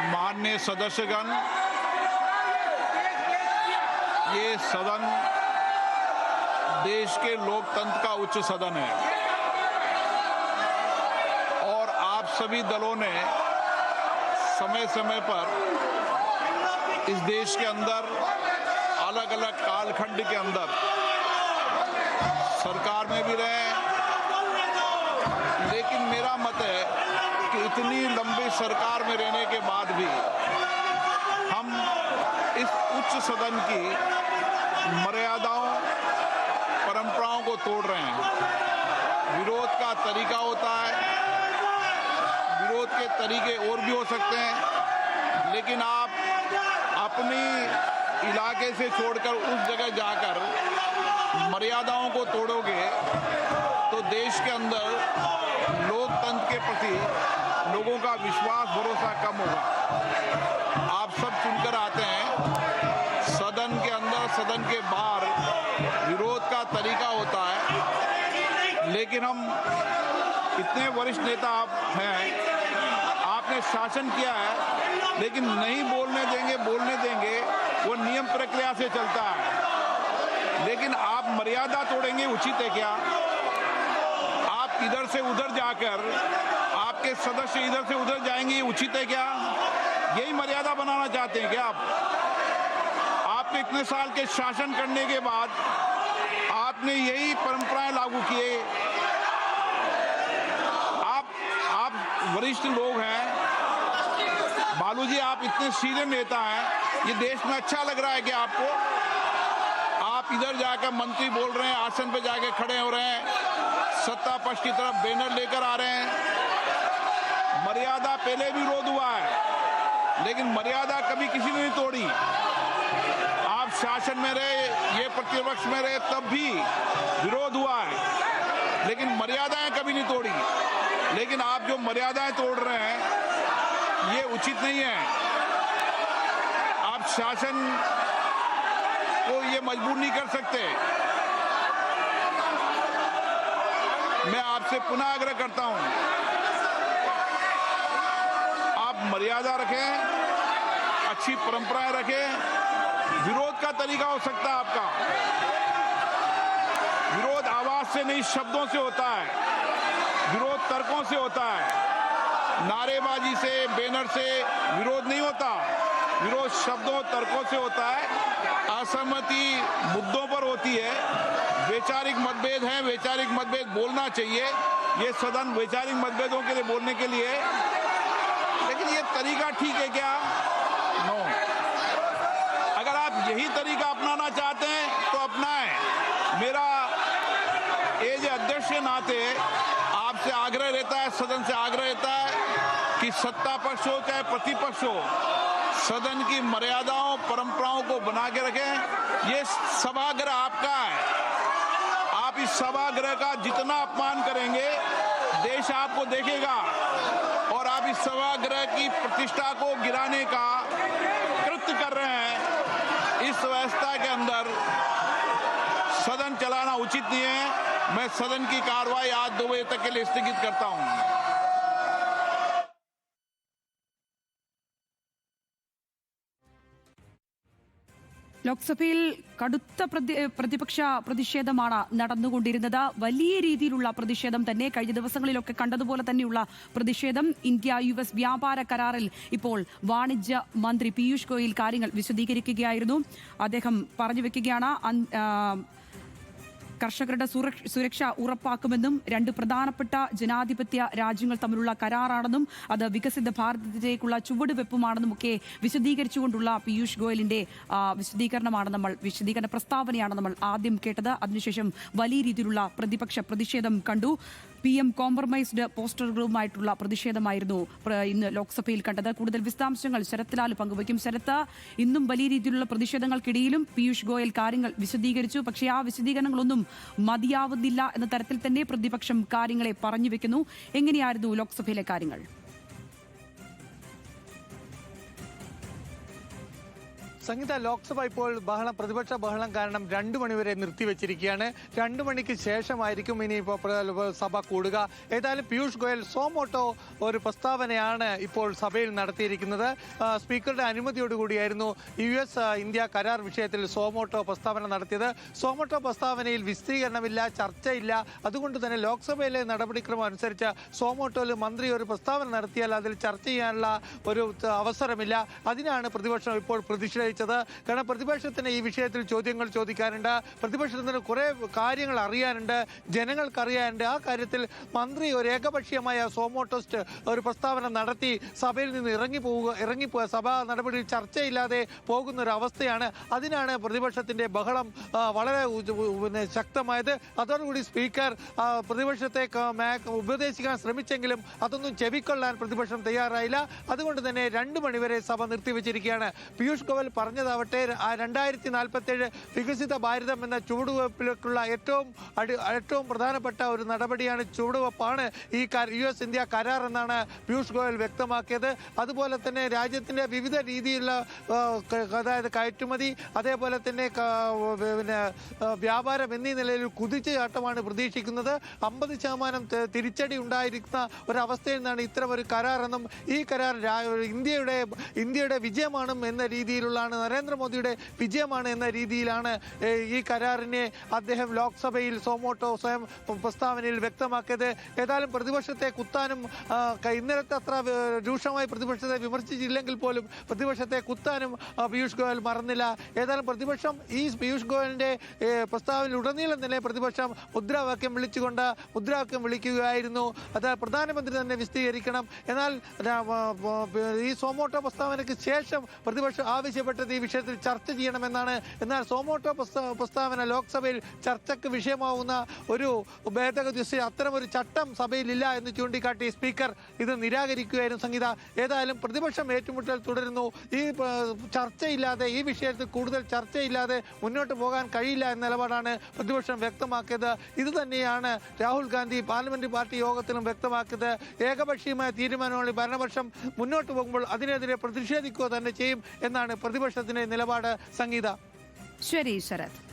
माननीय सदस्यगण, ये सदन देश के लोकतंत्र का उच्च सदन है और आप सभी दलों ने समय समय पर इस देश के अंदर अलग अलग कालखंड के अंदर सरकार में भी रहे, लेकिन मेरा मत है कि इतनी लंबी सरकार में रहने के बाद भी हम इस उच्च सदन की मर्यादाओं, परंपराओं को तोड़ रहे हैं। विरोध का तरीका होता है, विरोध के तरीके और भी हो सकते हैं, लेकिन आप अपनी इलाके से छोड़कर उस जगह जाकर मर्यादाओं को तोड़ोगे तो देश के अंदर लोकतंत्र के प्रति लोगों का विश्वास, भरोसा कम होगा। आप सब चुनकर आते हैं, सदन के अंदर, सदन के बाहर विरोध का तरीका होता है, लेकिन हम इतने वरिष्ठ नेता आप हैं, आपने शासन किया है, लेकिन नहीं बोलने देंगे वो नियम प्रक्रिया से चलता है, लेकिन आप मर्यादा तोड़ेंगे, उचित है क्या? आप इधर से उधर जाकर आपके सदस्य इधर से उधर जाएंगे, ये उचित है क्या? यही मर्यादा बनाना चाहते हैं क्या आप? आपने इतने साल के शासन करने के बाद आपने यही परंपराएं लागू किए। आप वरिष्ठ लोग हैं, बालू जी, आप इतने सीनियर नेता हैं, ये देश में अच्छा लग रहा है कि आपको? आप इधर जाकर मंत्री बोल रहे हैं, आसन पे जाके खड़े हो रहे हैं, सत्ता पक्ष की तरफ बैनर लेकर आ रहे हैं। मर्यादा पहले भी विरोध हुआ है, लेकिन मर्यादा कभी किसी ने नहीं तोड़ी। आप शासन में रहे, ये प्रतिपक्ष में रहे, तब भी विरोध हुआ है, लेकिन मर्यादाएं कभी नहीं तोड़ी। लेकिन आप जो मर्यादाएं तोड़ रहे हैं, ये उचित नहीं है। आप शासन को ये मजबूर नहीं कर सकते। मैं आपसे पुनः आग्रह करता हूं, आप मर्यादा रखें, अच्छी परंपराएं रखें। विरोध का तरीका हो सकता है आपका, विरोध आवाज से नहीं, शब्दों से होता है, विरोध तर्कों से होता है, नारेबाजी से, बैनर से विरोध नहीं होता। विरोध शब्दों, तर्कों से होता है, असहमति मुद्दों पर होती है। वैचारिक मतभेद हैं, वैचारिक मतभेद बोलना चाहिए, ये सदन वैचारिक मतभेदों के लिए बोलने के लिए, लेकिन ये तरीका ठीक है क्या? नो। अगर आप यही तरीका अपनाना चाहते हैं तो अपनाएं। मेरा एज अध्यक्ष के नाते आपसे आग्रह रहता है, सदन से आग्रह रहता है कि सत्ता पक्ष हो चाहे प्रतिपक्ष हो, सदन की मर्यादाओं, परंपराओं को बना के रखें। ये सभागृह आपका है, आप इस सभागृह का जितना अपमान करेंगे, देश आपको देखेगा, और आप इस सभागृह की प्रतिष्ठा को गिराने का कृत्य कर रहे हैं। इस व्यवस्था के अंदर सदन चलाना उचित नहीं है। मैं सदन की कार्रवाई आज 2 बजे तक के लिए स्थगित करता हूं। ലോക്സഭയിൽ കടുത്ത പ്രതിപക്ഷ പ്രതിഷേധമാണ് നടന്നുകൊണ്ടിരുന്നത്. വലിയ രീതിയിലുള്ള പ്രതിഷേധം തന്നെ കഴിഞ്ഞ ദിവസങ്ങളിലൊക്കെ കണ്ടതുപോലെ തന്നെയുള്ള പ്രതിഷേധം. ഇന്ത്യ US വ്യാപാര കരാറിൽ ഇപ്പോൾ വാണിജ്യ മന്ത്രി പീയൂഷ് ഗോയൽ കാര്യങ്ങൾ വിശദീകരിക്കുകയായിരുന്നു. അദ്ദേഹം പറഞ്ഞു വെക്കുകയാണ് കർഷകരുടെ സുരക്ഷ ഉറപ്പാക്കുമെന്നും 2 പ്രധാനപ്പെട്ട ജനാധിപത്യ രാജ്യങ്ങൾ തമ്മിലുള്ള കരാറാണെന്നും അത് വികസിത ഭാരതത്തിലേക്കുള്ള ചുവടുവെപ്പുമാണെന്നും ഒക്കെ വിശദീകരിച്ചുകൊണ്ടുള്ള പീയൂഷ് ഗോയലിന്റെ വിശദീകരണ പ്രസ്താവനയാണ് നമ്മൾ ആദ്യം കേട്ടത്. അതിനുശേഷം വലിയ രീതിയിലുള്ള പ്രതിപക്ഷ പ്രതിഷേധം കണ്ടു. PM കോംപ്രമൈസ്ഡ് പോസ്റ്ററുകളുമായിട്ടുള്ള പ്രതിഷേധമായിരുന്നു ഇന്ന് ലോക്സഭയിൽ കണ്ടത്. കൂടുതൽ വിശദാംശങ്ങൾ ശരത് ലാൽ പങ്കുവയ്ക്കും. ശരത്ത്, ഇന്നും വലിയ രീതിയിലുള്ള പ്രതിഷേധങ്ങൾക്കിടയിലും പീയൂഷ് ഗോയൽ കാര്യങ്ങൾ വിശദീകരിച്ചു. പക്ഷേ ആ വിശദീകരണങ്ങളൊന്നും മതിയാവുന്നില്ല എന്ന തരത്തിൽ തന്നെ പ്രതിപക്ഷം കാര്യങ്ങളെ പറഞ്ഞു വെക്കുന്നു. എങ്ങനെയായിരുന്നു ലോക്സഭയിലെ കാര്യങ്ങൾ? സംഗീത ലോക്സഭ ഇപ്പോൾ പ്രതിപക്ഷ ബഹളം കാരണം 2 മണിവരെ നിർത്തിവെച്ചിരിക്കുകയാണ്. 2 മണിക്ക് ശേഷമായിരിക്കും ഇനിയിപ്പോൾ സഭ കൂടുക. ഏതായാലും പീയൂഷ് ഗോയൽ സോമോട്ടോ ഒരു പ്രസ്താവനയാണ് ഇപ്പോൾ സഭയിൽ നടത്തിയിരിക്കുന്നത്. സ്പീക്കറുടെ അനുമതിയോടുകൂടിയായിരുന്നു US ഇന്ത്യ കരാർ വിഷയത്തിൽ സോമോട്ടോ പ്രസ്താവന നടത്തിയത്. സോമോട്ടോ പ്രസ്താവനയിൽ വിശദീകരണമില്ല, ചർച്ചയില്ല. അതുകൊണ്ട് തന്നെ ലോക്സഭയിലെ നടപടിക്രമം അനുസരിച്ച് സോമോട്ടോയിൽ മന്ത്രി ഒരു പ്രസ്താവന നടത്തിയാൽ അതിൽ ചർച്ച ചെയ്യാനുള്ള ഒരു അവസരമില്ല. അതിനാണ് പ്രതിപക്ഷം ഇപ്പോൾ പ്രതിഷേധിച്ചത്. കാരണം പ്രതിപക്ഷത്തിന് ഈ വിഷയത്തിൽ ചോദ്യങ്ങൾ ചോദിക്കാനുണ്ട്, പ്രതിപക്ഷത്തിന് കുറെ കാര്യങ്ങൾ അറിയാനുണ്ട്, ജനങ്ങൾക്ക് അറിയാനുണ്ട്. ആ കാര്യത്തിൽ മന്ത്രി ഒരു ഏകപക്ഷീയമായ സോമോട്ടോസ്റ്റ് ഒരു പ്രസ്താവന നടത്തി സഭയിൽ നിന്ന് ഇറങ്ങിപ്പോവുക സഭാ നടപടിയിൽ ചർച്ചയില്ലാതെ പോകുന്ന ഒരു അവസ്ഥയാണ്. അതിനാണ് പ്രതിപക്ഷത്തിന്റെ ബഹളം വളരെ ശക്തമായത്. അതോടുകൂടി സ്പീക്കർ പ്രതിപക്ഷത്തെ ഉപദേശിക്കാൻ ശ്രമിച്ചെങ്കിലും അതൊന്നും ചെവിക്കൊള്ളാൻ പ്രതിപക്ഷം തയ്യാറായില്ല. അതുകൊണ്ട് തന്നെ 2 മണിവരെ സഭ നിർത്തിവെച്ചിരിക്കുകയാണ്. പീയൂഷ് ഗോയൽ പറഞ്ഞതാവട്ടെ 2047 വികസിത ഭാരതം എന്ന ചുവടുവയ്പ്പിലേക്കുള്ള ഏറ്റവും പ്രധാനപ്പെട്ട ഒരു നടപടിയാണ്, ചുവടുവയ്പ്പാണ് ഈ US ഇന്ത്യ കരാർ എന്നാണ് പീയൂഷ് ഗോയൽ വ്യക്തമാക്കിയത്. അതുപോലെ തന്നെ രാജ്യത്തിന്റെ വിവിധ രീതിയിലുള്ള അതായത് കയറ്റുമതി, അതേപോലെ തന്നെ വ്യാപാരം എന്നീ നിലയിൽ കുതിച്ചുചാട്ടമാണ് പ്രതീക്ഷിക്കുന്നത്. 50% തിരിച്ചടി ഉണ്ടായിരിക്കുന്ന ഒരവസ്ഥയിൽ നിന്നാണ് ഇത്തരം ഒരു കരാറെന്നും ഈ കരാർ ഇന്ത്യയുടെ വിജയമാണ് എന്ന രീതിയിലുള്ളതാണ്, നരേന്ദ്രമോദിയുടെ വിജയമാണ് എന്ന രീതിയിലാണ് ഈ കരാറിനെ അദ്ദേഹം ലോക്സഭയിൽ സോമോട്ടോ സ്വയം പ്രസ്താവനയിൽ വ്യക്തമാക്കിയത്. ഏതായാലും പ്രതിപക്ഷത്തെ കുത്താനും ഇന്നലത്തെ അത്ര രൂക്ഷമായി പ്രതിപക്ഷത്തെ വിമർശിച്ചില്ലെങ്കിൽ പോലും പ്രതിപക്ഷത്തെ കുത്താനും പീയൂഷ് ഗോയൽ മറന്നില്ല. ഏതായാലും പ്രതിപക്ഷം ഈ പീയൂഷ് ഗോയലിന്റെ പ്രസ്താവനയിൽ ഉടനീളം തന്നെ പ്രതിപക്ഷം മുദ്രാവാക്യം വിളിക്കുകയായിരുന്നു. അത് പ്രധാനമന്ത്രി തന്നെ വിശദീകരിക്കണം. എന്നാൽ ഈ സോമോട്ടോ പ്രസ്താവനയ്ക്ക് ശേഷം പ്രതിപക്ഷം ആവശ്യപ്പെട്ടത് ഈ വിഷയത്തിൽ ചർച്ച ചെയ്യണമെന്നാണ്. എന്നാൽ സോമോട്ടോ പ്രസ്താവന ലോക്സഭയിൽ ചർച്ചയ്ക്ക് വിഷയമാവുന്ന ഒരു ഭേദഗതി, അത്തരമൊരു ചട്ടം സഭയിലില്ല എന്ന് ചൂണ്ടിക്കാട്ടി സ്പീക്കർ ഇത് നിരാകരിക്കുകയായിരുന്നു. സംഗീത, ഏതായാലും പ്രതിപക്ഷം ഏറ്റുമുട്ടൽ തുടരുന്നു. ഈ ചർച്ചയില്ലാതെ, ഈ വിഷയത്തിൽ കൂടുതൽ ചർച്ചയില്ലാതെ മുന്നോട്ട് പോകാൻ കഴിയില്ല എന്ന നിലപാടാണ് പ്രതിപക്ഷം വ്യക്തമാക്കിയത്. ഇത് തന്നെയാണ് രാഹുൽ ഗാന്ധി പാർലമെന്റ് പാർട്ടി യോഗത്തിലും വ്യക്തമാക്കിയത്. ഏകപക്ഷീയമായ തീരുമാനമാണ് ഭരണപക്ഷം മുന്നോട്ട് പോകുമ്പോൾ അതിനെതിരെ പ്രതിഷേധിക്കുക തന്നെ ചെയ്യും എന്നാണ് പ്രതിപക്ഷത്തിന്റെ നിലപാട്. സംഗീത. ശരി ശരത്.